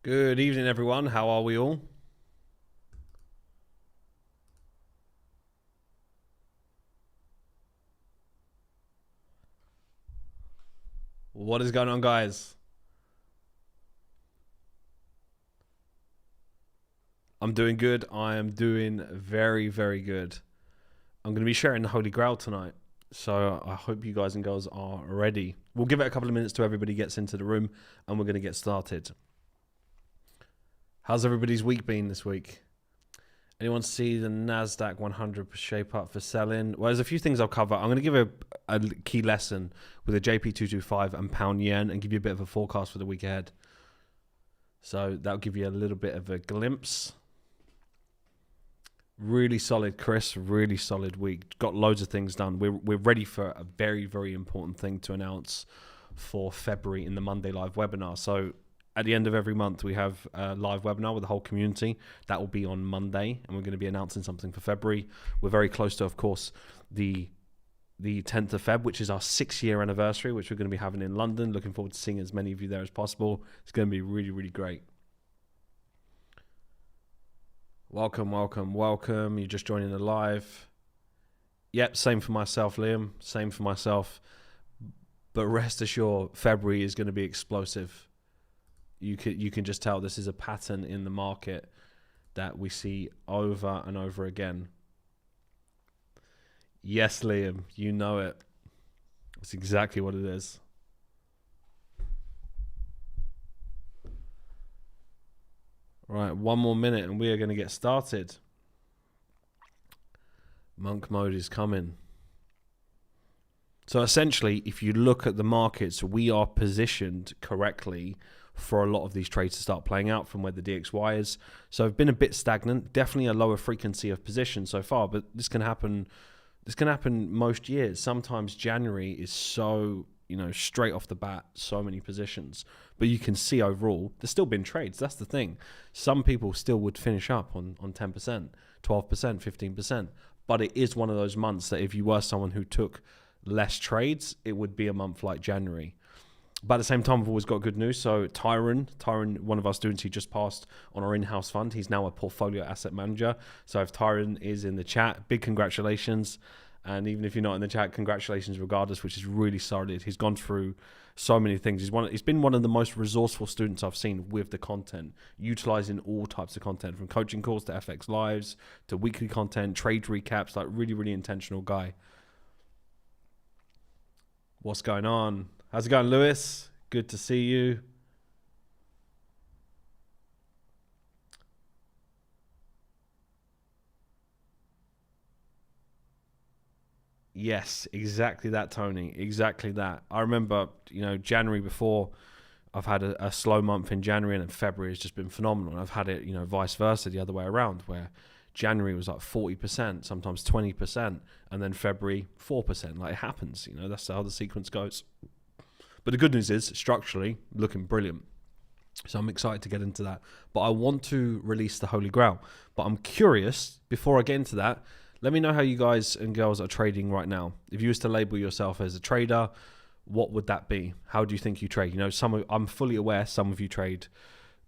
Good evening, everyone. How are we all? What is going on, guys? I'm doing good. I am doing very, very good. I'm going to be sharing the Holy Grail tonight. So I hope you guys and girls are ready. We'll give it a couple of minutes till everybody gets into the room and we're going to get started. How's everybody's week been this week? Anyone see the NASDAQ 100 shape up for selling? Well, there's a few things I'll cover. I'm going to give a key lesson with a JP225 and pound yen and give you a bit of a forecast for the week ahead. So that'll give you a little bit of a glimpse. Really solid, Chris. Really solid week. Got loads of things done. We're ready for a very, very important thing to announce for February in the Monday live webinar. So at the end of every month, we have a live webinar with the whole community. That will be on Monday, and we're going to be announcing something for February. We're very close to, of course, the 10th of Feb, which is our 6-year anniversary, which we're going to be having in London. Looking forward to seeing as many of you there as possible. It's going to be really, really great. Welcome, welcome, welcome. You're just joining the live. Yep, same for myself, Liam. Same for myself. But rest assured, February is going to be explosive. You can just tell this is a pattern in the market that we see over and over again. Yes, Liam, you know it. That's exactly what it is. Right, one more minute and we are going to get started. Monk mode is coming. So essentially, if you look at the markets, we are positioned correctly for a lot of these trades to start playing out from where the DXY is. So I've been a bit stagnant, definitely a lower frequency of position so far, but this can happen most years. Sometimes January is so, straight off the bat, so many positions. But you can see overall, there's still been trades. That's the thing. Some people still would finish up on 10%, 12%, 15%. But it is one of those months that if you were someone who took less trades, it would be a month like January. But at the same time, we've always got good news. So Tyron, one of our students, he just passed on our in-house fund. He's now a portfolio asset manager. So if Tyron is in the chat, big congratulations. And even if you're not in the chat, congratulations regardless, which is really solid. He's gone through so many things. He's been one of the most resourceful students I've seen with the content, utilizing all types of content, from coaching calls to FX lives to weekly content, trade recaps, like really, really intentional guy. What's going on? How's it going, Lewis? Good to see you. Yes, exactly that, Tony. Exactly that. I remember, January before, I've had a slow month in January, and then February has just been phenomenal. And I've had it, vice versa, the other way around, where January was like 40%, sometimes 20%, and then February 4%. Like, it happens, that's how the sequence goes. But the good news is, structurally, looking brilliant. So I'm excited to get into that. But I want to release the Holy Grail. But I'm curious, before I get into that, let me know how you guys and girls are trading right now. If you was to label yourself as a trader, what would that be? How do you think you trade? I'm fully aware some of you trade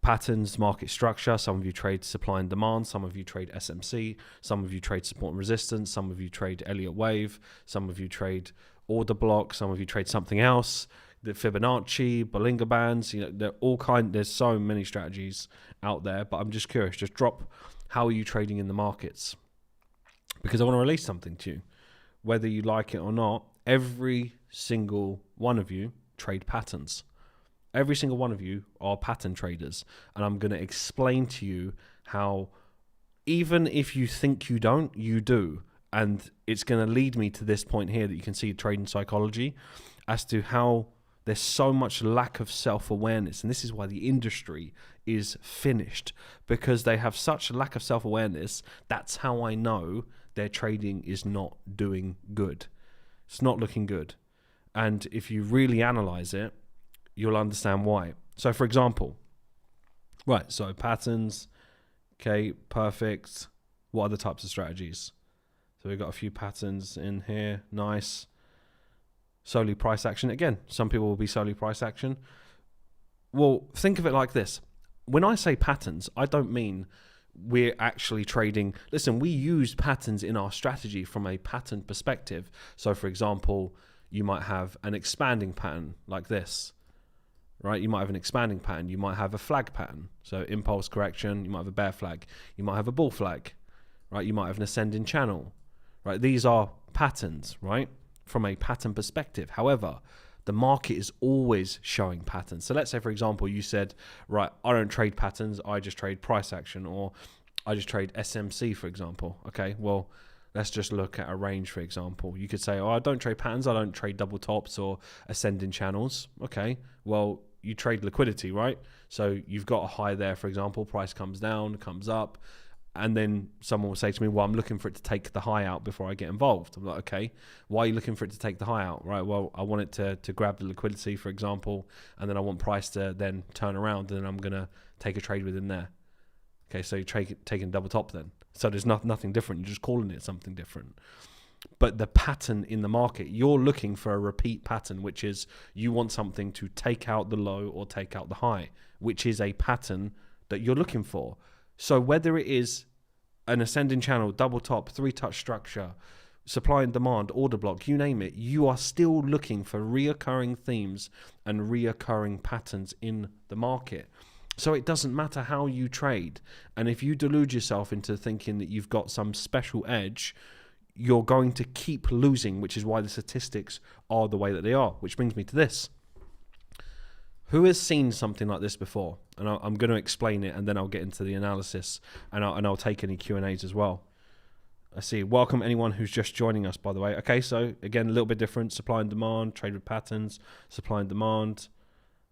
patterns, market structure, some of you trade supply and demand, some of you trade SMC, some of you trade support and resistance, some of you trade Elliott wave, some of you trade order block, some of you trade something else, the Fibonacci, Bollinger Bands, they're all there's so many strategies out there, but I'm just curious, just drop, how are you trading in the markets? Because I want to release something to you. Whether you like it or not, every single one of you trade patterns. Every single one of you are pattern traders. And I'm going to explain to you how, even if you think you don't, you do. And it's going to lead me to this point here that you can see trading psychology as to how there's so much lack of self-awareness. And this is why the industry is finished, because they have such a lack of self-awareness. That's how I know their trading is not doing good. It's not looking good. And if you really analyze it, you'll understand why. So for example, right, so patterns, okay, perfect. What other types of strategies? So we've got a few patterns in here, nice. Solely price action. Again, some people will be solely price action. Well, think of it like this. when I say patterns, I don't mean we're actually trading. Listen, we use patterns in our strategy from a pattern perspective. So for example, you might have an expanding pattern like this, right? You might have an expanding pattern. You might have a flag pattern. So impulse correction, you might have a bear flag. You might have a bull flag, right? You might have an ascending channel, right? These are patterns, right? From a pattern perspective. However, the market is always showing patterns. So let's say, for example, you said, right, I don't trade patterns, I just trade price action, or I just trade SMC, for example. Okay, well, let's just look at a range, for example. You could say, oh, I don't trade patterns, I don't trade double tops or ascending channels. Okay, well, you trade liquidity, right? So you've got a high there, for example, price comes down, comes up, and then someone will say to me, well, I'm looking for it to take the high out before I get involved. I'm like, okay, why are you looking for it to take the high out? Right, well, I want it to grab the liquidity, for example, and then I want price to then turn around, and then I'm going to take a trade within there. Okay, so you're taking double top then. So there's nothing different. You're just calling it something different. But the pattern in the market, you're looking for a repeat pattern, which is you want something to take out the low or take out the high, which is a pattern that you're looking for. So whether it is an ascending channel, double top, 3-touch structure, supply and demand, order block, you name it, you are still looking for reoccurring themes and reoccurring patterns in the market. So it doesn't matter how you trade. And if you delude yourself into thinking that you've got some special edge, you're going to keep losing, which is why the statistics are the way that they are. Which brings me to this. Who has seen something like this before? And I'm going to explain it, and then I'll get into the analysis, and I'll take any Q&As as well. I see. Welcome anyone who's just joining us, by the way. Okay, so again, a little bit different. Supply and demand, trade with patterns, supply and demand,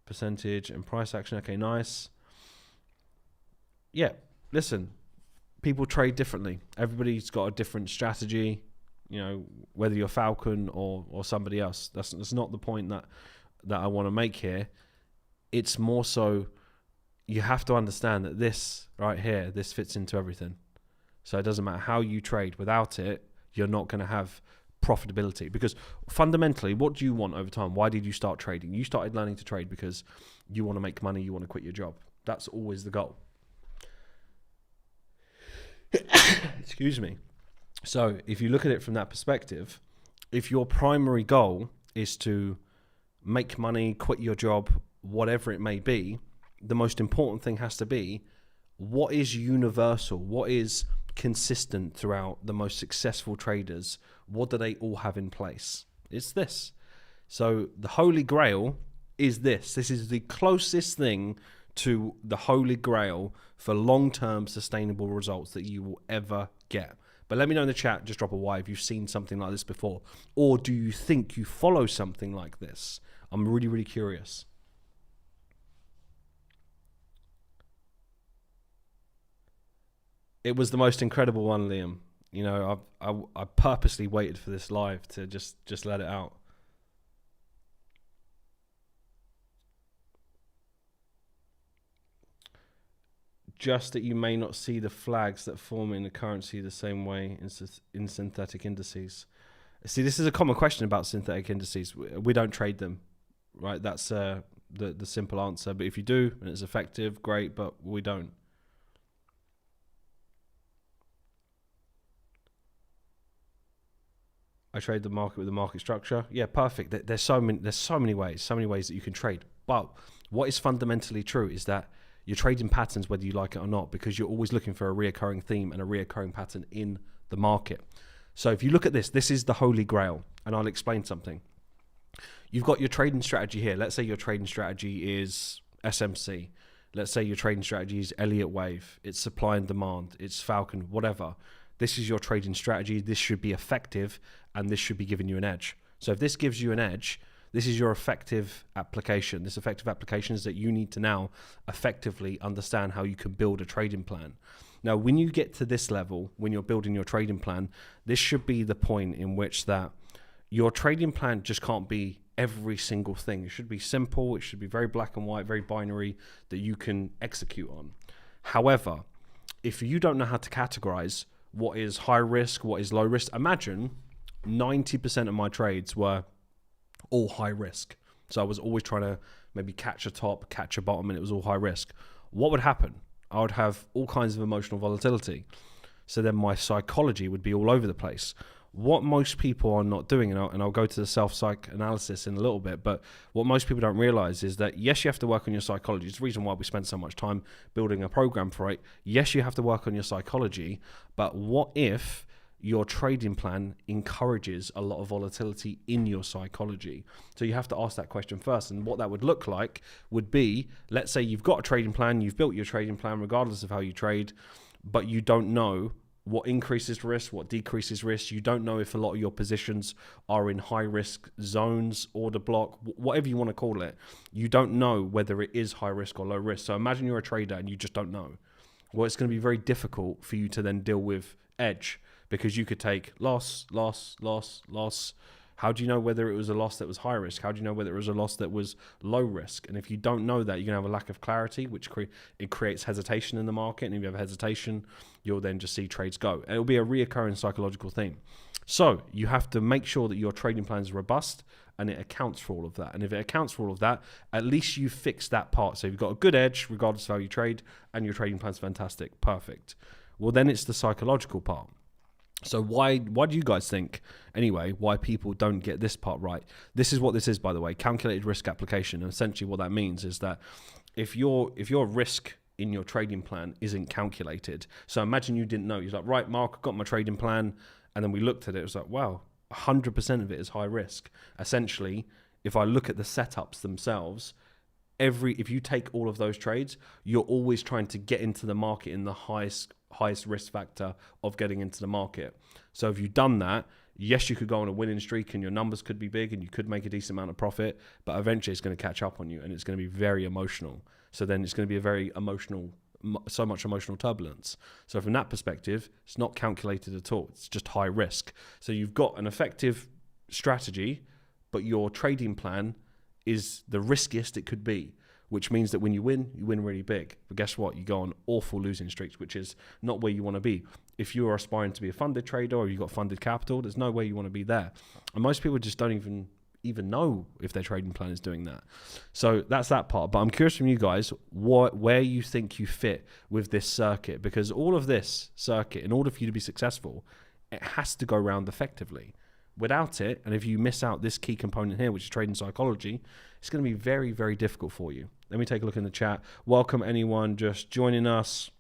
percentage and price action. Okay, nice. Yeah, listen, people trade differently. Everybody's got a different strategy, you know, whether you're Falcon or somebody else. That's not the point that I want to make here. It's more so you have to understand that this right here, this fits into everything. So it doesn't matter how you trade. Without it, you're not going to have profitability. Because fundamentally, what do you want over time? Why did you start trading? You started learning to trade because you want to make money, you want to quit your job. That's always the goal. Excuse me. So if you look at it from that perspective, if your primary goal is to make money, quit your job, whatever it may be, the most important thing has to be what is universal, what is consistent throughout the most successful traders. What do they all have in place? It's this. So the holy grail is this. This is the closest thing to the holy grail for long-term sustainable results that you will ever get. But let me know in the chat, just drop a Y if you've seen something like this before, or do you think you follow something like this? I'm really, really curious. It was the most incredible one, Liam. You know, I purposely waited for this live to just let it out. Just that you may not see the flags that form in the currency the same way in synthetic indices. See, this is a common question about synthetic indices. We don't trade them, right? That's the simple answer. But if you do and it's effective, great, but we don't. I trade the market with the market structure. Yeah, perfect. There's so many ways that you can trade. But what is fundamentally true is that you're trading patterns whether you like it or not, because you're always looking for a reoccurring theme and a reoccurring pattern in the market. So if you look at this is the holy grail, and I'll explain something. You've got your trading strategy here. Let's say your trading strategy is SMC. Let's say your trading strategy is Elliott Wave. It's supply and demand. It's Falcon, whatever. This is your trading strategy. This should be effective, and this should be giving you an edge. So if this gives you an edge, this is your effective application. This effective application is that you need to now effectively understand how you can build a trading plan. Now, when you get to this level, when you're building your trading plan, this should be the point in which that your trading plan just can't be every single thing. It should be simple. It should be very black and white, very binary, that you can execute on. However, if you don't know how to categorize what is high risk, what is low risk, imagine 90% of my trades were all high risk. So I was always trying to maybe catch a top, catch a bottom, and it was all high risk. what would happen? I would have all kinds of emotional volatility. So then my psychology would be all over the place. What most people are not doing, and I'll go to the self-psych analysis in a little bit, but what most people don't realize is that, yes, you have to work on your psychology. It's the reason why we spend so much time building a program for it. Yes, you have to work on your psychology, but what if your trading plan encourages a lot of volatility in your psychology? So you have to ask that question first. And what that would look like would be, let's say you've got a trading plan, you've built your trading plan regardless of how you trade, but you don't know what increases risk, what decreases risk. You don't know if a lot of your positions are in high risk zones, order block, whatever you want to call it. You don't know whether it is high risk or low risk. So imagine you're a trader and you just don't know. Well, it's going to be very difficult for you to then deal with edge, because you could take loss. How do you know whether it was a loss that was high risk? How do you know whether it was a loss that was low risk? And if you don't know that, you're going to have a lack of clarity, which it creates hesitation in the market. And if you have hesitation, you'll then just see trades go. And it'll be a reoccurring psychological theme. So you have to make sure that your trading plan is robust and it accounts for all of that. And if it accounts for all of that, at least you fix that part. So you've got a good edge, regardless of how you trade, and your trading plan's fantastic. Perfect. Well, then it's the psychological part. So why do you guys think, anyway, why people don't get this part right? This is what this is, by the way, calculated risk application. And essentially what that means is that if your risk in your trading plan isn't calculated, so imagine you didn't know. You're like, right, Mark, I've got my trading plan. And then we looked at it. It was like, wow, 100% of it is high risk. Essentially, if I look at the setups themselves, if you take all of those trades, you're always trying to get into the market in the highest risk factor of getting into the market. So if you've done that, yes, you could go on a winning streak and your numbers could be big and you could make a decent amount of profit, but eventually it's going to catch up on you and it's going to be very emotional. So then it's going to be a very emotional, so much emotional turbulence. So from that perspective, it's not calculated at all. It's just high risk. So you've got an effective strategy, but your trading plan is the riskiest it could be, which means that when you win really big. But guess what? You go on awful losing streaks, which is not where you want to be. If you are aspiring to be a funded trader or you've got funded capital, there's no way you want to be there. And most people just don't even know if their trading plan is doing that. So that's that part. But I'm curious from you guys, where you think you fit with this circuit, because all of this circuit, in order for you to be successful, it has to go round effectively. Without it, and if you miss out this key component here, which is trading psychology, it's going to be very, very difficult for you. Let me take a look in the chat. Welcome anyone just joining us.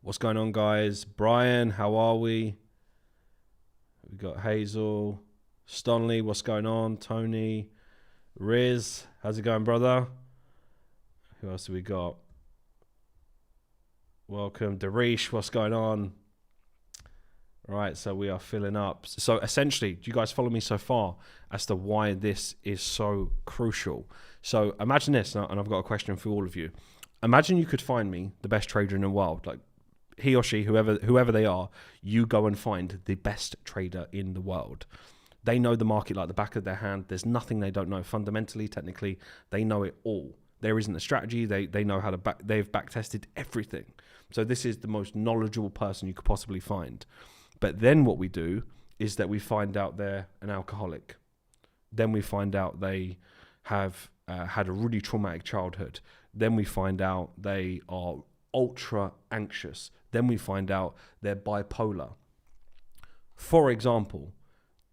What's going on, guys? Brian, how are we? We got Hazel, Stonley, what's going on? Tony, Riz, how's it going, brother? Who else do we got? Welcome, Darish, what's going on? Right, so we are filling up. So essentially, do you guys follow me so far as to why this is so crucial? So imagine this, and I've got a question for all of you. Imagine you could find me the best trader in the world, like he or she, whoever they are, you go and find the best trader in the world. They know the market like the back of their hand. There's nothing they don't know. Fundamentally, technically, they know it all. There isn't a strategy. They know how to they've back tested everything. So this is the most knowledgeable person you could possibly find. But then what we do is that we find out they're an alcoholic. Then we find out they have had a really traumatic childhood. Then we find out they are ultra anxious. Then we find out they're bipolar. For example,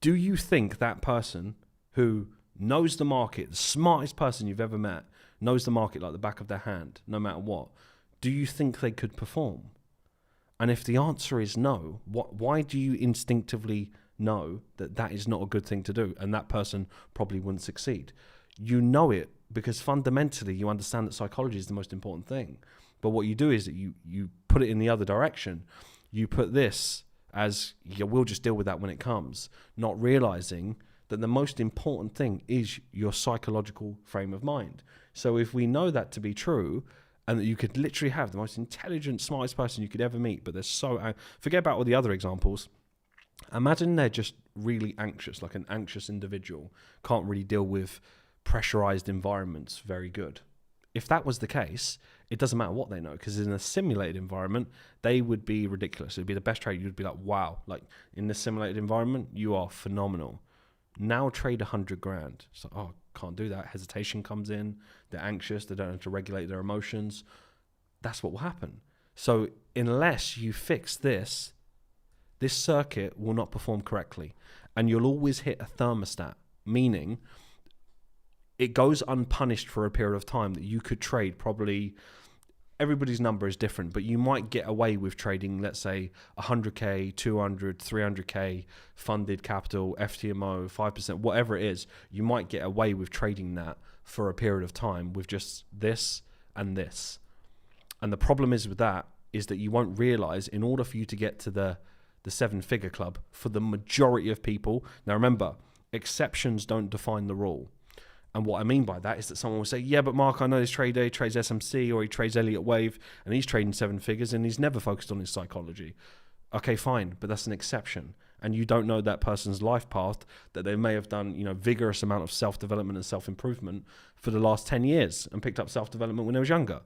do you think that person who knows the market, the smartest person you've ever met, knows the market like the back of their hand, no matter what, do you think they could perform? And if the answer is no, why do you instinctively know that that is not a good thing to do and that person probably wouldn't succeed? You know it because fundamentally you understand that psychology is the most important thing. But what you do is that you put it in the other direction. You put this as, yeah, we'll just deal with that when it comes, not realizing that the most important thing is your psychological frame of mind. So if we know that to be true, and that you could literally have the most intelligent, smartest person you could ever meet, but they're so... forget about all the other examples. Imagine they're just really anxious, like an anxious individual, can't really deal with pressurized environments very good. If that was the case, it doesn't matter what they know, because in a simulated environment, they would be ridiculous. It'd be the best trader. You'd be like, wow, like in this simulated environment, you are phenomenal. Now trade 100 grand. So, can't do that. Hesitation comes in. They're anxious. They don't have to regulate their emotions. that's what will happen. So unless you fix this circuit will not perform correctly, and you'll always hit a thermostat, meaning it goes unpunished for a period of time that you could trade. Probably everybody's number is different, but you might get away with trading, let's say 100k, 200, 300k funded capital, FTMO, 5%, whatever it is. You might get away with trading that for a period of time with just this and this. And the problem is with that is that you won't realize, in order for you to get to the 7-figure club, for the majority of people, now remember, exceptions don't define the rule. And what I mean by that is that someone will say, yeah, but Mark, I know this trader, he trades SMC or he trades Elliott Wave and he's trading 7 figures and he's never focused on his psychology. Okay, fine, but that's an exception. And you don't know that person's life path, that they may have done, vigorous amount of self-development and self-improvement for the last 10 years and picked up self-development when they was younger.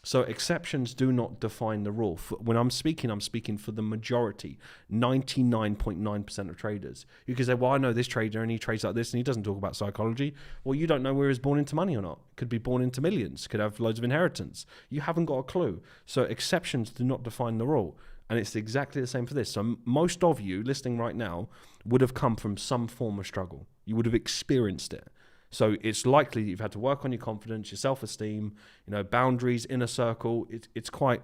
So exceptions do not define the rule. When I'm speaking for the majority, 99.9% of traders. You can say, well, I know this trader and he trades like this and he doesn't talk about psychology. Well, you don't know where he was born into money or not. Could be born into millions, could have loads of inheritance. You haven't got a clue. So exceptions do not define the rule. And it's exactly the same for this. So most of you listening right now would have come from some form of struggle. You would have experienced it. So it's likely that you've had to work on your confidence, your self-esteem, boundaries, inner circle. It's quite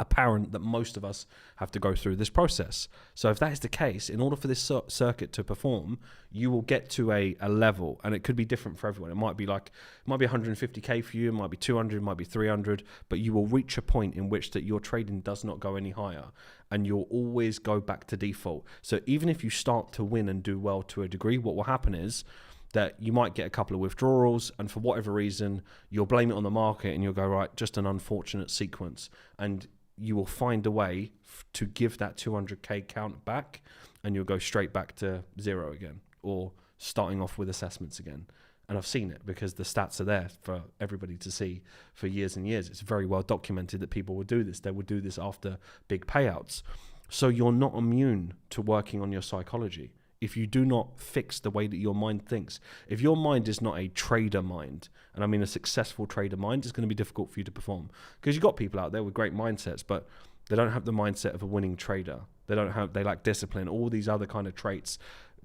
apparent that most of us have to go through this process. So if that is the case, in order for this circuit to perform, you will get to a level, and it could be different for everyone. It might be 150k for you, it might be 200, it might be 300, but you will reach a point in which that your trading does not go any higher, and you'll always go back to default. So even if you start to win and do well to a degree, what will happen is that you might get a couple of withdrawals, and for whatever reason, you'll blame it on the market and you'll go, right, just an unfortunate sequence. And you will find a way to give that 200k count back, and you'll go straight back to zero again, or starting off with assessments again. And I've seen it because the stats are there for everybody to see for years and years. It's very well documented that people will do this. They will do this after big payouts. So you're not immune to working on your psychology. If you do not fix the way that your mind thinks, if your mind is not a trader mind, and I mean a successful trader mind, it's going to be difficult for you to perform, because you've got people out there with great mindsets, but they don't have the mindset of a winning trader. They lack discipline, all these other kind of traits,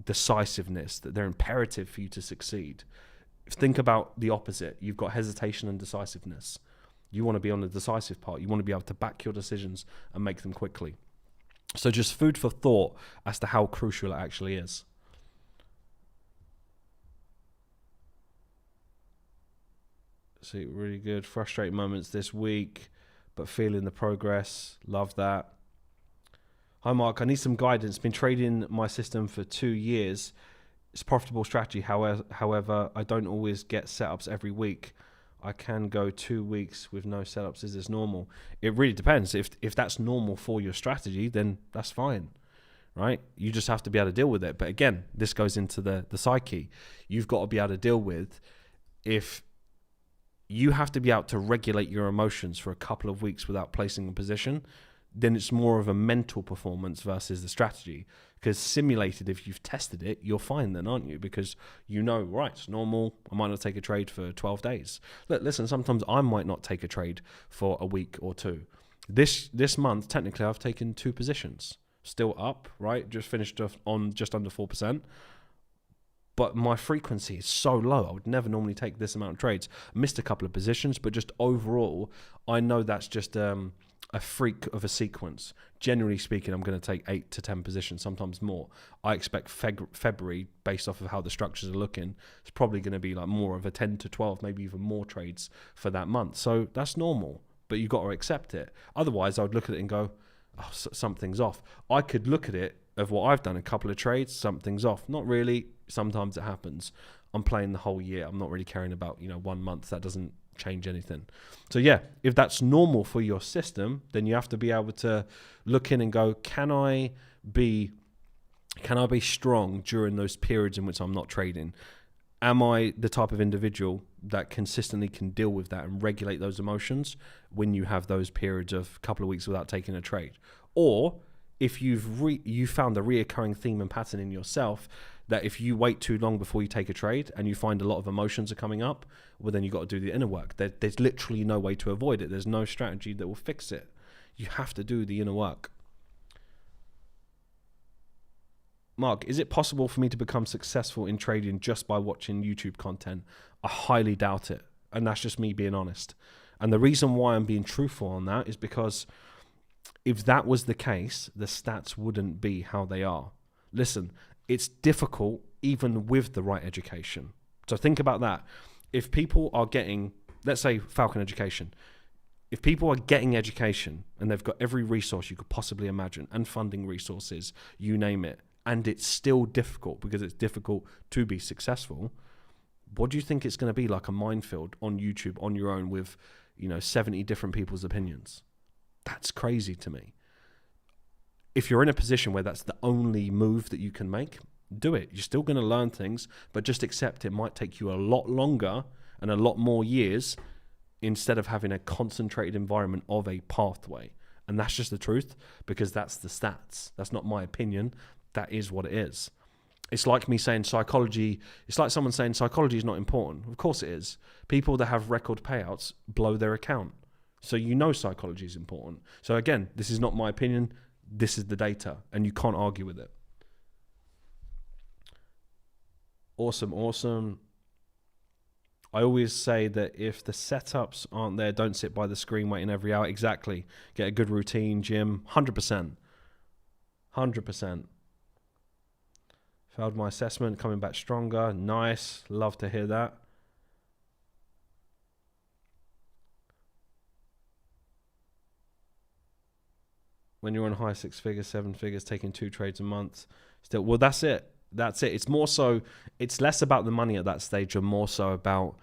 decisiveness, that they're imperative for you to succeed. Think about the opposite. You've got hesitation and decisiveness. You want to be on the decisive part. You want to be able to back your decisions and make them quickly. So just food for thought as to how crucial it actually is. See, really good. Frustrating moments this week, but feeling the progress. Love that. Hi, Mark. I need some guidance. Been trading my system for 2 years. It's a profitable strategy. However, I don't always get setups every week. I can go 2 weeks with no setups. Is this normal? It really depends. If that's normal for your strategy, then that's fine, right? You just have to be able to deal with it. But again, this goes into the psyche. You've got to be able to deal with, if you have to be able to regulate your emotions for a couple of weeks without placing a position, then it's more of a mental performance versus the strategy. Because simulated, if you've tested it, you're fine then, aren't you? Because right, it's normal. I might not take a trade for 12 days. Look, listen, sometimes I might not take a trade for a week or two. This month, technically, I've taken 2 positions. Still up, right? Just finished off on just under 4%. But my frequency is so low. I would never normally take this amount of trades. I missed a couple of positions, but just overall, I know that's just a freak of a sequence. Generally speaking, I'm going to take 8 to 10 positions, sometimes more. I expect February, based off of how the structures are looking, it's probably going to be like more of a 10 to 12, maybe even more trades for that month. So that's normal, but you've got to accept it. Otherwise, I would look at it and go, oh, something's off. I could look at it of what I've done, a couple of trades, something's off. Not really. Sometimes it happens. I'm playing the whole year. I'm not really caring about 1 month. That doesn't change anything. So yeah, if that's normal for your system, then you have to be able to look in and go, can I be strong during those periods in which I'm not trading? Am I the type of individual that consistently can deal with that and regulate those emotions when you have those periods of a couple of weeks without taking a trade? Or if you found a reoccurring theme and pattern in yourself that if you wait too long before you take a trade and you find a lot of emotions are coming up, well, then you got to do the inner work. There's literally no way to avoid it. There's no strategy that will fix it. You have to do the inner work. Mark, is it possible for me to become successful in trading just by watching YouTube content? I highly doubt it. And that's just me being honest. And the reason why I'm being truthful on that is because if that was the case, the stats wouldn't be how they are. Listen, it's difficult even with the right education. So think about that. If people are getting, let's say Falcon education, if people are getting education and they've got every resource you could possibly imagine and funding resources, you name it, and it's still difficult because it's difficult to be successful, what do you think it's going to be like a minefield on YouTube on your own with, 70 different people's opinions? That's crazy to me. If you're in a position where that's the only move that you can make, do it. You're still going to learn things, but just accept it might take you a lot longer and a lot more years instead of having a concentrated environment of a pathway. And that's just the truth, because that's the stats. That's not my opinion. That is what it is. It's like me saying psychology. It's like someone saying psychology is not important. Of course it is. People that have record payouts blow their account. So psychology is important. So again, this is not my opinion. This is the data, and you can't argue with it. Awesome. I always say that if the setups aren't there, don't sit by the screen waiting every hour. Exactly. Get a good routine, gym. 100%. Failed my assessment, coming back stronger. Nice. Love to hear that. When you're on high 6 figures, 7 figures, taking 2 trades a month, still, well, that's it. It's more so, it's less about the money at that stage and more so about,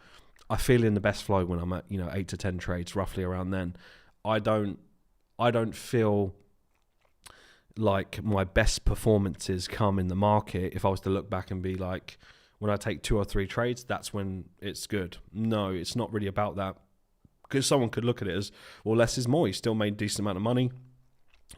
I feel in the best flow when I'm at, 8 to 10 trades, roughly around then. I don't feel like my best performances come in the market. If I was to look back and be like, when I take 2 or 3 trades, that's when it's good. No, it's not really about that. Because someone could look at it as, well, less is more. You still made a decent amount of money.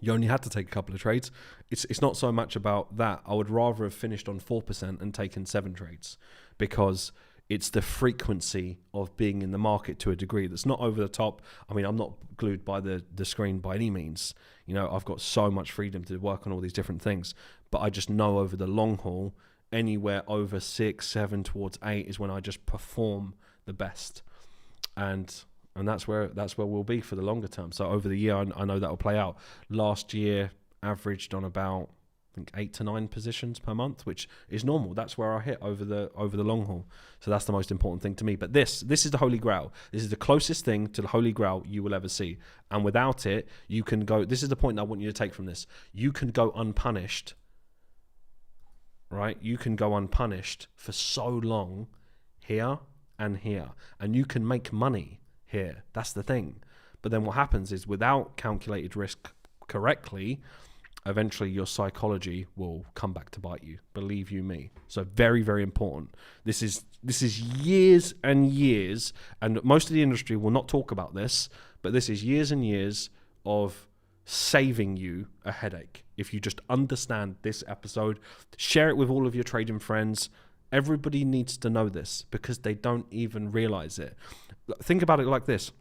You only had to take a couple of trades. It's not so much about that. I would rather have finished on 4% and taken 7 trades, because it's the frequency of being in the market to a degree that's not over the top. I mean, I'm not glued by the screen by any means. I've got so much freedom to work on all these different things, but I just know over the long haul, anywhere over 6, 7 towards 8 is when I just perform the best. And that's where we'll be for the longer term. So over the year, I know that will play out. Last year, averaged on about, I think, 8 to 9 positions per month, which is normal. That's where I hit over the long haul. So that's the most important thing to me. But this is the Holy Grail. This is the closest thing to the Holy Grail you will ever see. And without it, you can go. This is the point I want you to take from this. You can go unpunished, right? You can go unpunished for so long here and here, and you can make money here. That's the thing. But then what happens is, without calculated risk correctly, eventually your psychology will come back to bite you. Believe you me. So very, very important. This is years and years, and most of the industry will not talk about this, but this is years and years of saving you a headache. If you just understand this episode, share it with all of your trading friends. Everybody needs to know this, because they don't even realize it. Think about it like this.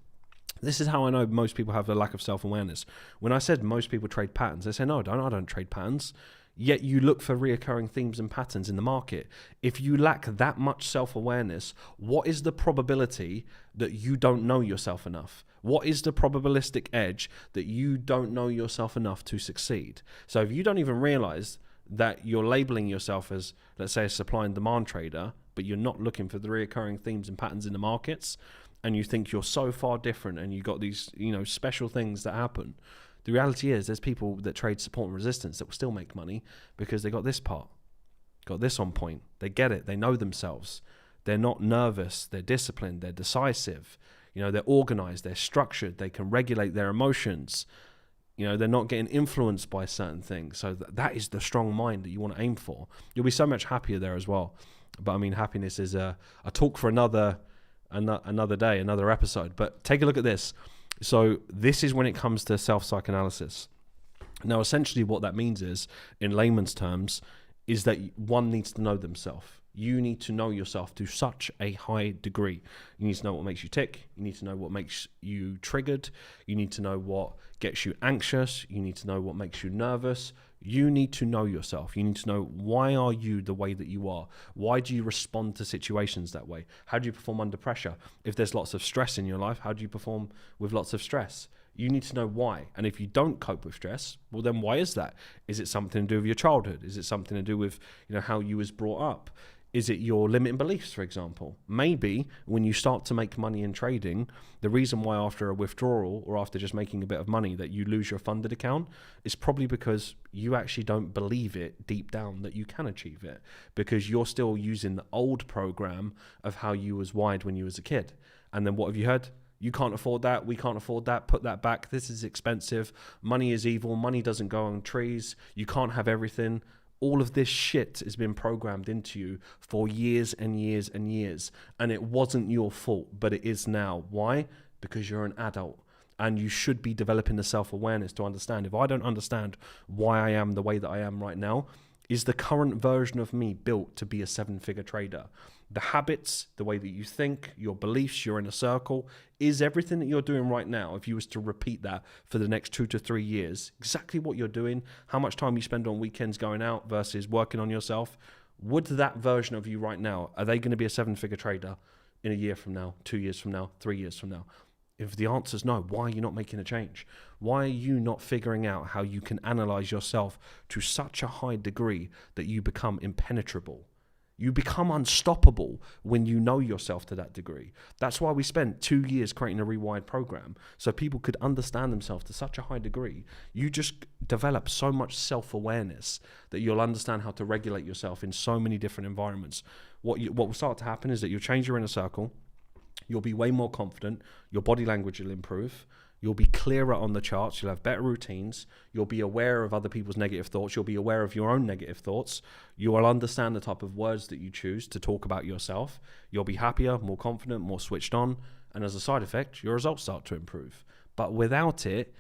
This is how I know most people have a lack of self-awareness. When I said most people trade patterns, they say, no, I don't trade patterns. Yet you look for reoccurring themes and patterns in the market. If you lack that much self-awareness, what is the probability that you don't know yourself enough? What is the probabilistic edge that you don't know yourself enough to succeed? So if you don't even realize that you're labeling yourself as, let's say, a supply and demand trader, but you're not looking for the reoccurring themes and patterns in the markets, and you think you're so far different and you got these, special things that happen. The reality is there's people that trade support and resistance that will still make money because they got this part, got this on point. They get it. They know themselves. They're not nervous. They're disciplined. They're decisive. They're organized. They're structured. They can regulate their emotions. They're not getting influenced by certain things. So that is the strong mind that you want to aim for. You'll be so much happier there as well. But I mean, happiness is a talk for another day, another episode. But take a look at this. So this is when it comes to self-psychoanalysis. Now, essentially what that means is, in layman's terms, is that one needs to know themselves. You need to know yourself to such a high degree. You need to know what makes you tick. You need to know what makes you triggered. You need to know what gets you anxious. You need to know what makes you nervous. You need to know yourself. You need to know, why are you the way that you are? Why do you respond to situations that way? How do you perform under pressure? If there's lots of stress in your life, how do you perform with lots of stress? You need to know why. And if you don't cope with stress, well, then why is that? Is it something to do with your childhood? Is it something to do with, how you was brought up? Is it your limiting beliefs, for example? Maybe when you start to make money in trading, the reason why after a withdrawal or after just making a bit of money that you lose your funded account is probably because you actually don't believe it deep down that you can achieve it, because you're still using the old program of how you was wired when you was a kid. And then what have you heard? You can't afford that. We can't afford that. Put that back. This is expensive. Money is evil. Money doesn't go on trees. You can't have everything. All of this shit has been programmed into you for years and years and years. And it wasn't your fault, but it is now. Why? Because you're an adult. And you should be developing the self-awareness to understand. If I don't understand why I am the way that I am right now, is the current version of me built to be a 7-figure trader? The habits, the way that you think, your beliefs, your inner circle, is everything that you're doing right now, if you was to repeat that for the next 2 to 3 years, exactly what you're doing, how much time you spend on weekends going out versus working on yourself, would that version of you right now, are they going to be a 7-figure trader in a year from now, 2 years from now, 3 years from now? If the answer is no, why are you not making a change? Why are you not figuring out how you can analyze yourself to such a high degree that you become impenetrable? You become unstoppable when you know yourself to that degree. That's why we spent 2 years creating a rewired program, so people could understand themselves to such a high degree. You just develop so much self-awareness that you'll understand how to regulate yourself in so many different environments. What will start to happen is that you'll change your inner circle. You'll be way more confident. Your body language will improve. You'll be clearer on the charts. You'll have better routines. You'll be aware of other people's negative thoughts. You'll be aware of your own negative thoughts. You will understand the type of words that you choose to talk about yourself. You'll be happier, more confident, more switched on. And as a side effect, your results start to improve. But without it,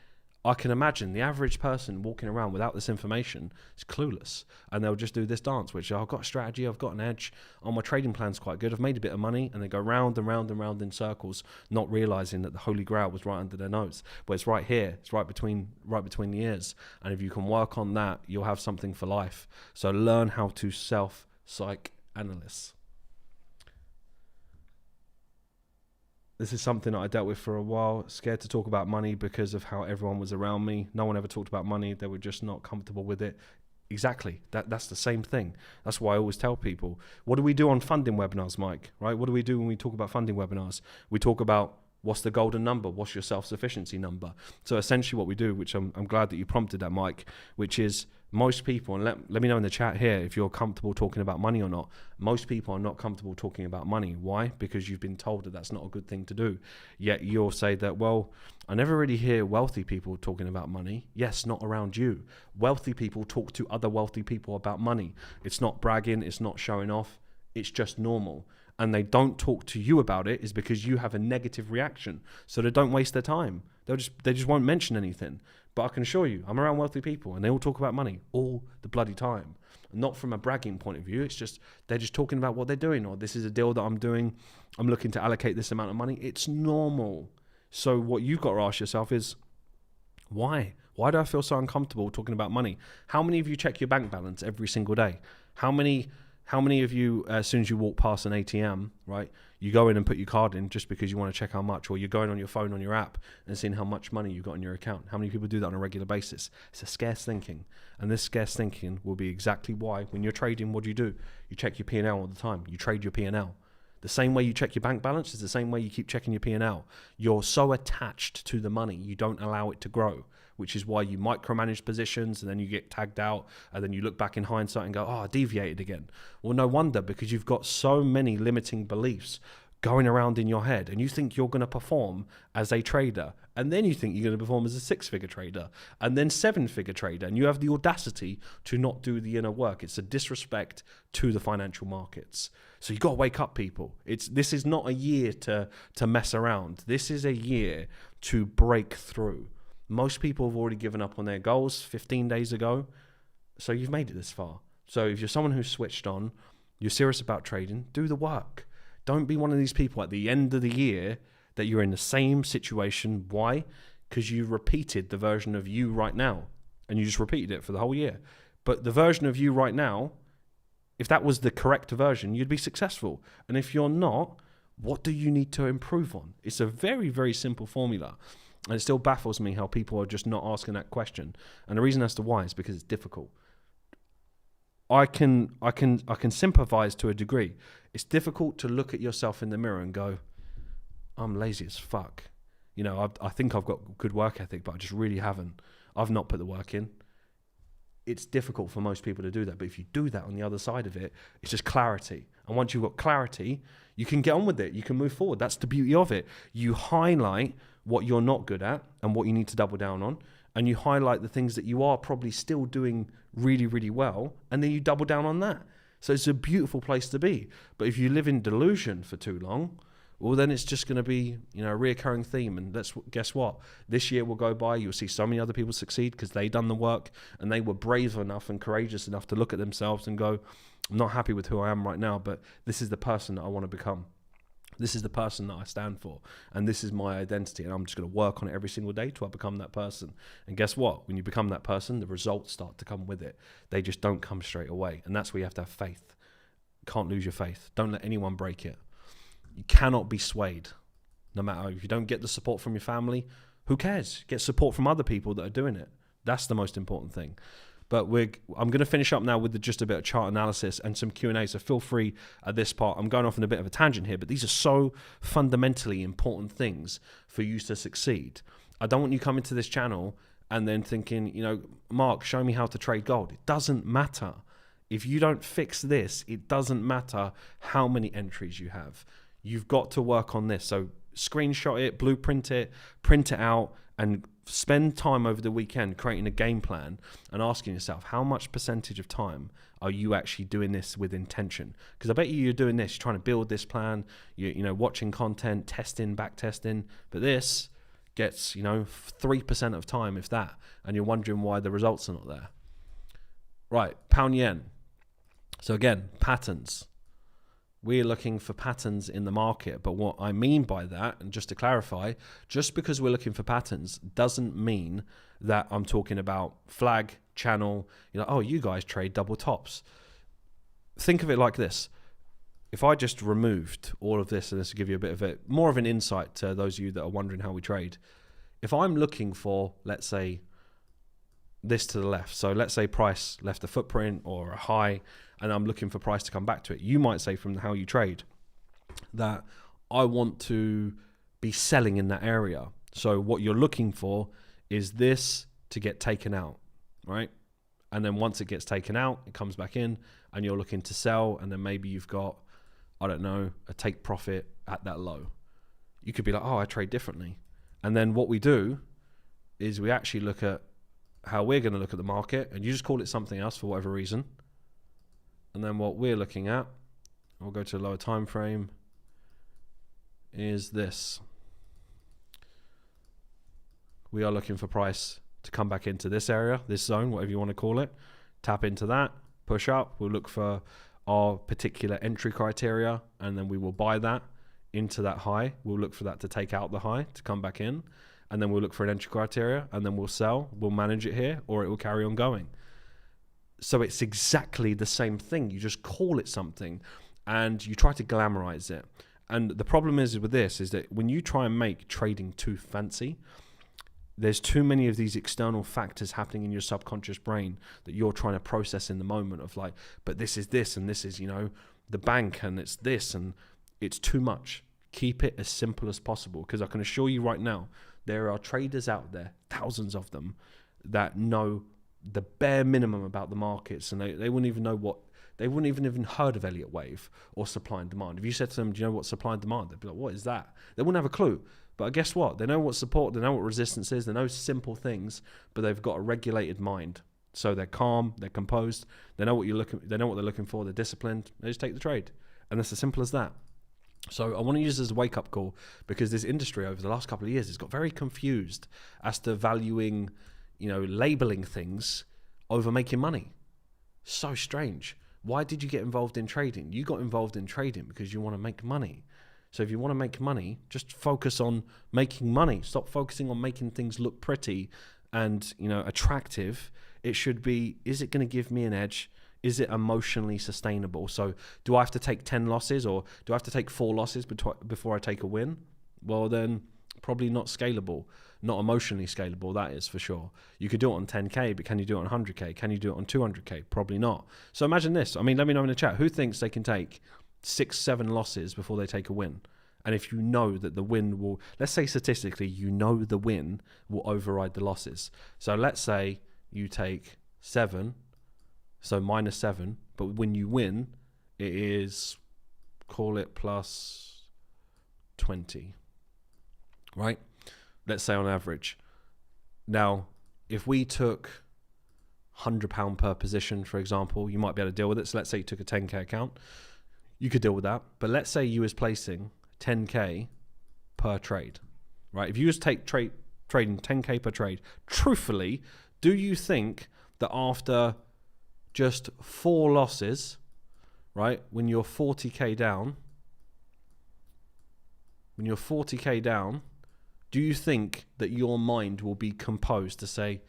I can imagine the average person walking around without this information is clueless, and they'll just do this dance, which I've got a strategy, I've got an edge, my trading plan's quite good, I've made a bit of money, and they go round and round and round in circles, not realizing that the holy grail was right under their nose. But it's right here, it's right between the ears, and if you can work on that, you'll have something for life. So learn how to self-psych-analyze. This is something that I dealt with for a while. Scared to talk about money because of how everyone was around me. No one ever talked about money. They were just not comfortable with it. Exactly. That's the same thing. That's why I always tell people, what do we do on funding webinars, Mike? Right? What do we do when we talk about funding webinars? We talk about what's the golden number? What's your self-sufficiency number? So essentially what we do, which I'm glad that you prompted that, Mike, which is most people, and let me know in the chat here if you're comfortable talking about money or not. Most people are not comfortable talking about money. Why? Because you've been told that that's not a good thing to do. Yet you'll say that, well, I never really hear wealthy people talking about money. Yes, not around you. Wealthy people talk to other wealthy people about money. It's not bragging. It's not showing off. It's just normal. And they don't talk to you about it is because you have a negative reaction. So they don't waste their time. They just won't mention anything. But I can assure you, I'm around wealthy people and they all talk about money all the bloody time. Not from a bragging point of view. It's just, they're just talking about what they're doing, or this is a deal that I'm doing. I'm looking to allocate this amount of money. It's normal. So what you've got to ask yourself is, why? Why do I feel so uncomfortable talking about money? How many of you check your bank balance every single day? How many of you, as soon as you walk past an ATM, right, you go in and put your card in just because you want to check how much, or you're going on your phone on your app and seeing how much money you've got in your account? How many people do that on a regular basis? It's a scarce thinking. And this scarce thinking will be exactly why when you're trading, what do? You check your P&L all the time. You trade your P&L. The same way you check your bank balance is the same way you keep checking your P&L. You're so attached to the money, you don't allow it to grow, which is why you micromanage positions and then you get tagged out and then you look back in hindsight and go, oh, I deviated again. Well, no wonder, because you've got so many limiting beliefs going around in your head, and you think you're going to perform as a trader, and then you think you're going to perform as a 6-figure trader, and then 7-figure trader, and you have the audacity to not do the inner work. It's a disrespect to the financial markets. So you got to wake up, people. This is not a year to mess around. This is a year to break through. Most people have already given up on their goals 15 days ago, so you've made it this far. So if you're someone who's switched on, you're serious about trading, do the work. Don't be one of these people at the end of the year that you're in the same situation. Why? Because you repeated the version of you right now, and you just repeated it for the whole year. But the version of you right now, if that was the correct version, you'd be successful. And if you're not, what do you need to improve on? It's a very, very simple formula. And it still baffles me how people are just not asking that question. And the reason as to why is because it's difficult. I can sympathize to a degree. It's difficult to look at yourself in the mirror and go, I'm lazy as fuck. You know, I think I've got good work ethic, but I just really haven't. I've not put the work in. It's difficult for most people to do that. But if you do that on the other side of it, it's just clarity. And once you've got clarity, you can get on with it. You can move forward. That's the beauty of it. You highlight what you're not good at and what you need to double down on. And you highlight the things that you are probably still doing really, really well. And then you double down on that. So it's a beautiful place to be. But if you live in delusion for too long, well, then it's just going to be, you know, a reoccurring theme. And guess what? This year will go by. You'll see so many other people succeed because they done the work and they were brave enough and courageous enough to look at themselves and go, I'm not happy with who I am right now, but this is the person that I want to become. This is the person that I stand for. And this is my identity. And I'm just going to work on it every single day till I become that person. And guess what? When you become that person, the results start to come with it. They just don't come straight away. And that's where you have to have faith. Can't lose your faith. Don't let anyone break it. You cannot be swayed. No matter if you don't get the support from your family, who cares? Get support from other people that are doing it. That's the most important thing. But I'm going to finish up now with just a bit of chart analysis and some Q&A, so feel free at this part. I'm going off on a bit of a tangent here, but these are so fundamentally important things for you to succeed. I don't want you coming to this channel and then thinking, you know, Mark, show me how to trade gold. It doesn't matter. If you don't fix this, it doesn't matter how many entries you have. You've got to work on this. So screenshot it, blueprint it, print it out, and spend time over the weekend creating a game plan and asking yourself, how much percentage of time are you actually doing this with intention? Because I bet you're doing this, you're trying to build this plan, you know, watching content, testing, back testing, but this gets, you know, 3% of time, if that, and you're wondering why the results are not there. Right, pound yen. So again, patterns. We're looking for patterns in the market, but what I mean by that, and just to clarify, just because we're looking for patterns doesn't mean that I'm talking about flag, channel, you know, oh, you guys trade double tops. Think of it like this. If I just removed all of this, and this will give you a bit of more of an insight to those of you that are wondering how we trade. If I'm looking for, let's say, this to the left, so let's say price left a footprint or a high, and I'm looking for price to come back to it. You might say from how you trade that I want to be selling in that area. So what you're looking for is this to get taken out, right? And then once it gets taken out, it comes back in and you're looking to sell. And then maybe you've got, I don't know, a take profit at that low. You could be like, oh, I trade differently. And then what we do is we actually look at how we're going to look at the market, and you just call it something else for whatever reason. And then what we're looking at, we'll go to a lower time frame, is this. We are looking for price to come back into this area, this zone, whatever you want to call it. Tap into that, push up. We'll look for our particular entry criteria, and then we will buy that into that high. We'll look for that to take out the high to come back in, and then we'll look for an entry criteria, and then we'll sell. We'll manage it here, or it will carry on going. So it's exactly the same thing. You just call it something and you try to glamorize it. And the problem is with this is that when you try and make trading too fancy, there's too many of these external factors happening in your subconscious brain that you're trying to process in the moment of like, but this is this and this is, you know, the bank and it's this, and it's too much. Keep it as simple as possible, because I can assure you right now, there are traders out there, thousands of them, that know the bare minimum about the markets, and they wouldn't even know what, they wouldn't even heard of Elliott wave or supply and demand. If you said to them, do you know what supply and demand? They'd be like, what is that? They wouldn't have a clue. But guess what? They know what support, they know what resistance is, they know simple things, but they've got a regulated mind. So they're calm, they're composed, they know what they know what they're looking for, they're disciplined, they just take the trade. And it's as simple as that. So I want to use this as a wake-up call, because this industry over the last couple of years has got very confused as to valuing, you know, labeling things over making money. So strange. Why did you get involved in trading? You got involved in trading because you want to make money. So if you want to make money, just focus on making money. Stop focusing on making things look pretty and, attractive. It should be, is it going to give me an edge? Is it emotionally sustainable? So do I have to take 10 losses or do I have to take 4 losses before I take a win? Well, then probably not scalable, not emotionally scalable. That is for sure. You could do it on 10K, but can you do it on 100K? Can you do it on 200K? Probably not. So imagine this. Let me know in the chat. Who thinks they can take 6, 7 losses before they take a win? And if you know that the win will, let's say statistically, the win will override the losses. So let's say you take 7, so -7, but when you win, it is, call it plus 20, right? Let's say on average. Now, if we took £100 per position, for example, you might be able to deal with it. So let's say you took a 10K account, you could deal with that. But let's say you was placing 10K per trade, right? If you was trading 10K per trade, truthfully, do you think that after just 4 losses, right, when you're 40K down, do you think that your mind will be composed to say,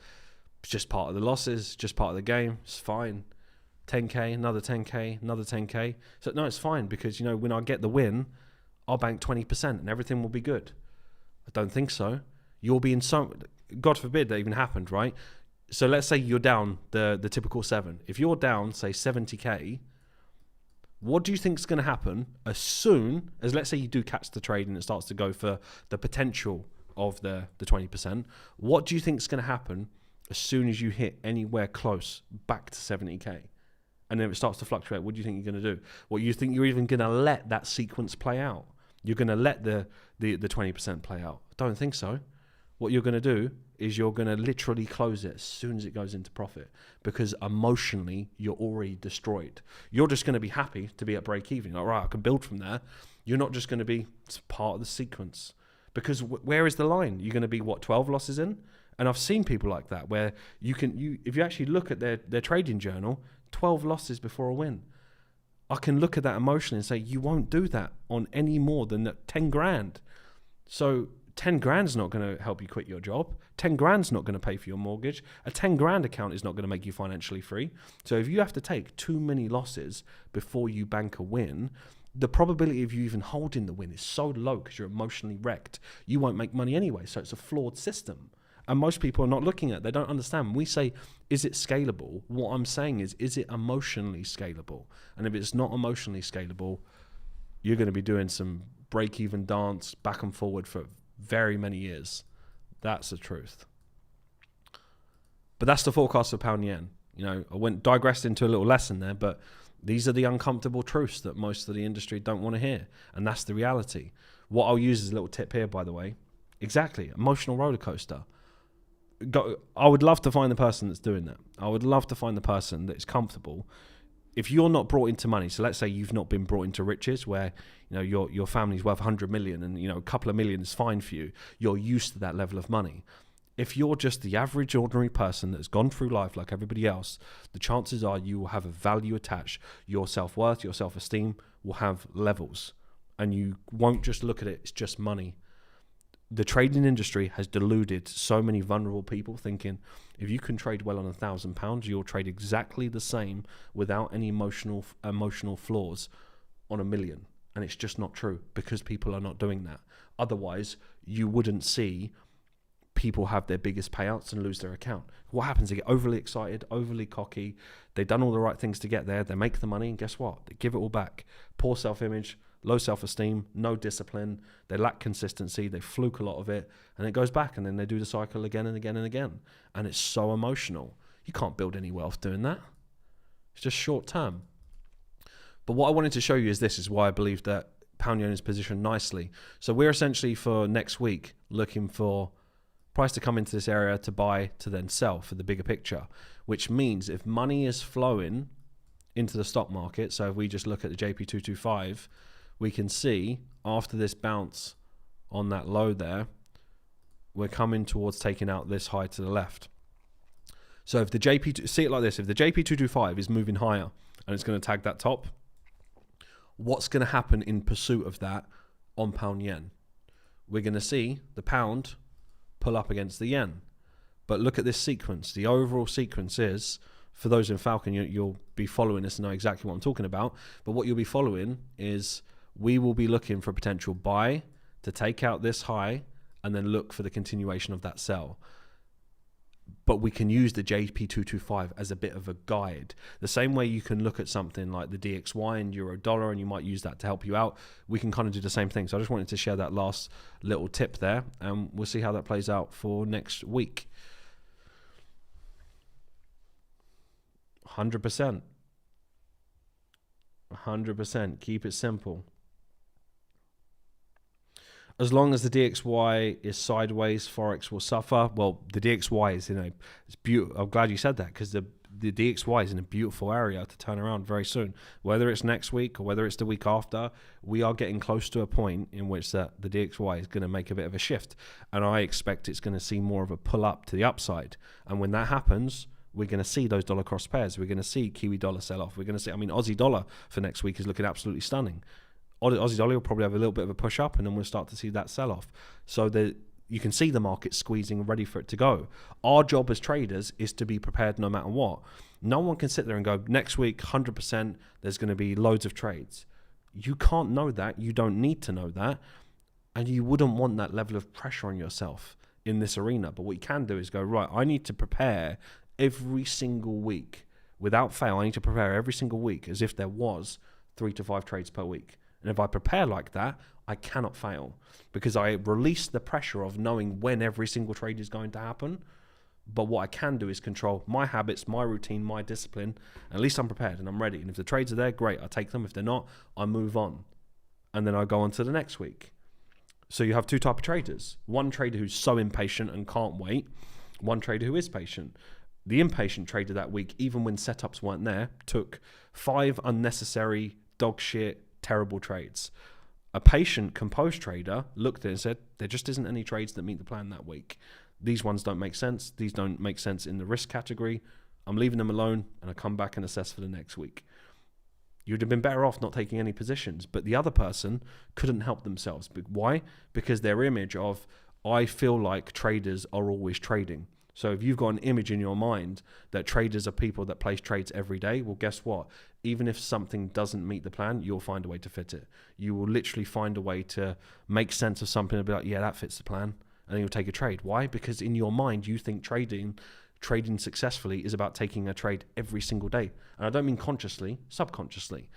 it's just part of the losses, just part of the game, it's fine. 10K, another 10K, another 10K. So no, it's fine because, when I get the win, I'll bank 20% and everything will be good. I don't think so. You'll be in God forbid that even happened, right? So let's say you're down the typical 7. If you're down, say 70K, what do you think is going to happen as soon as, let's say you do catch the trade and it starts to go for the potential of the 20%, what do you think is going to happen as soon as you hit anywhere close back to 70K? And then it starts to fluctuate. What do you think you're going to do? What you think you're even going to let that sequence play out? You're going to let the 20% play out? I don't think so. What you're going to do is you're going to literally close it as soon as it goes into profit because emotionally you're already destroyed. You're just going to be happy to be at break even. All right, I can build from there. You're not just going to be part of the sequence because where is the line? You're going to be 12 losses in? And I've seen people like that where if you actually look at their trading journal, 12 losses before a win. I can look at that emotionally and say, you won't do that on any more than 10 grand. So 10 grand's not going to help you quit your job. 10 grand's not going to pay for your mortgage. A 10 grand account is not going to make you financially free. So if you have to take too many losses before you bank a win, the probability of you even holding the win is so low because you're emotionally wrecked. You won't make money anyway. So it's a flawed system. And most people are not looking at it. They don't understand. When we say, is it scalable? What I'm saying is it emotionally scalable? And if it's not emotionally scalable, you're going to be doing some break-even dance back and forward for very many years. That's the truth. But that's the forecast for pound yen. I digressed into a little lesson there, but these are the uncomfortable truths that most of the industry don't want to hear. And that's the reality. What I'll use as a little tip here, by the way, exactly, emotional roller coaster. I would love to find the person that's doing that. I would love to find the person that's comfortable. If you're not brought into money, so let's say you've not been brought into riches where your family's worth 100 million and a couple of million is fine for you, you're used to that level of money. If you're just the average ordinary person that's gone through life like everybody else, the chances are you will have a value attached. Your self-worth, your self-esteem will have levels and you won't just look at it, it's just money. The trading industry has deluded so many vulnerable people thinking if you can trade well on £1,000, you'll trade exactly the same without any emotional flaws on 1 million. And it's just not true because people are not doing that. Otherwise, you wouldn't see people have their biggest payouts and lose their account. What happens? They get overly excited, overly cocky. They've done all the right things to get there. They make the money and guess what? They give it all back. Poor self-image, low self-esteem, no discipline. They lack consistency. They fluke a lot of it and it goes back and then they do the cycle again and again and again. And it's so emotional. You can't build any wealth doing that. It's just short term. But what I wanted to show you is this is why I believe that pound yen is positioned nicely. So we're essentially for next week looking for price to come into this area to buy to then sell for the bigger picture, which means if money is flowing into the stock market, so if we just look at the JP225, we can see after this bounce on that low there, we're coming towards taking out this high to the left. So if the JP, see it like this, if the JP225 is moving higher and it's going to tag that top, what's going to happen in pursuit of that on pound yen? We're going to see the pound pull up against the yen. But look at this sequence. The overall sequence is, for those in Falcon, you'll be following this and know exactly what I'm talking about. But what you'll be following is we will be looking for a potential buy to take out this high and then look for the continuation of that sell. But we can use the JP225 as a bit of a guide. The same way you can look at something like the DXY and euro dollar, and you might use that to help you out. We can kind of do the same thing. So I just wanted to share that last little tip there, and we'll see how that plays out for next week. 100%. 100%. Keep it simple. As long as the DXY is sideways, Forex will suffer. Well, the DXY is it's beautiful. I'm glad you said that, because the DXY is in a beautiful area to turn around very soon. Whether it's next week or whether it's the week after, we are getting close to a point in which the DXY is going to make a bit of a shift. And I expect it's going to see more of a pull up to the upside. And when that happens, we're going to see those dollar cross pairs. We're going to see Kiwi dollar sell off. We're going to see, Aussie dollar for next week is looking absolutely stunning. Aussie dollar will probably have a little bit of a push up, and then we'll start to see that sell off. So you can see the market squeezing, ready for it to go. Our job as traders is to be prepared no matter what. No one can sit there and go, next week, 100%, there's going to be loads of trades. You can't know that. You don't need to know that. And you wouldn't want that level of pressure on yourself in this arena. But what you can do is go, right, I need to prepare every single week. Without fail, I need to prepare every single week as if there was 3 to 5 trades per week. And if I prepare like that, I cannot fail, because I release the pressure of knowing when every single trade is going to happen. But what I can do is control my habits, my routine, my discipline. At least I'm prepared and I'm ready. And if the trades are there, great, I take them. If they're not, I move on. And then I go on to the next week. So you have two types of traders. One trader who's so impatient and can't wait. One trader who is patient. The impatient trader that week, even when setups weren't there, took 5 unnecessary dog shit terrible trades. A patient, composed trader looked at it and said, there just isn't any trades that meet the plan that week. These ones don't make sense. These don't make sense in the risk category. I'm leaving them alone, and I come back and assess for the next week. You'd have been better off not taking any positions, but the other person couldn't help themselves. Why? Because their image of, I feel like traders are always trading. So if you've got an image in your mind that traders are people that place trades every day, well, guess what? Even if something doesn't meet the plan, you'll find a way to fit it. You will literally find a way to make sense of something and be like, yeah, that fits the plan. And then you'll take a trade. Why? Because in your mind, you think trading successfully is about taking a trade every single day. And I don't mean consciously, subconsciously.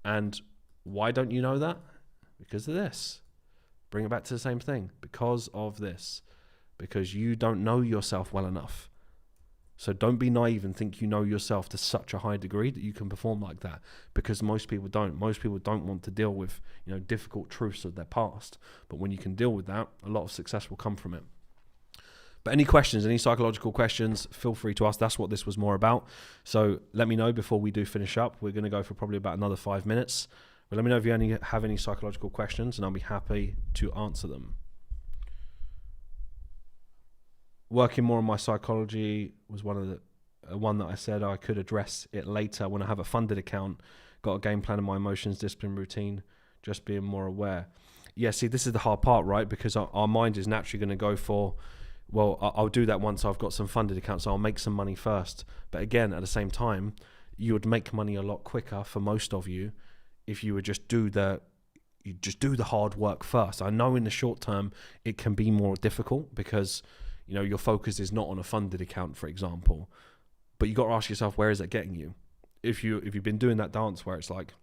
And why don't you know that? Because of this. Bring it back to the same thing. Because of this. Because you don't know yourself well enough. So don't be naive and think you know yourself to such a high degree that you can perform like that, because most people don't. Most people don't want to deal with, difficult truths of their past. But when you can deal with that, a lot of success will come from it. But any questions, any psychological questions, feel free to ask. That's what this was more about. So let me know before we do finish up. We're going to go for probably about another 5 minutes. But let me know if you have any psychological questions, and I'll be happy to answer them. Working more on my psychology was one that I said I could address it later when I have a funded account. Got a game plan of my emotions, discipline, routine, just being more aware. Yeah, see, this is the hard part, right? Because our mind is naturally going to go for, well, I'll do that once I've got some funded accounts, so I'll make some money first. But again, at the same time, you would make money a lot quicker for most of you if you would just do the hard work first. I know in the short term it can be more difficult because your focus is not on a funded account, for example. But you got to ask yourself, where is that getting you? If you've been doing that dance where it's like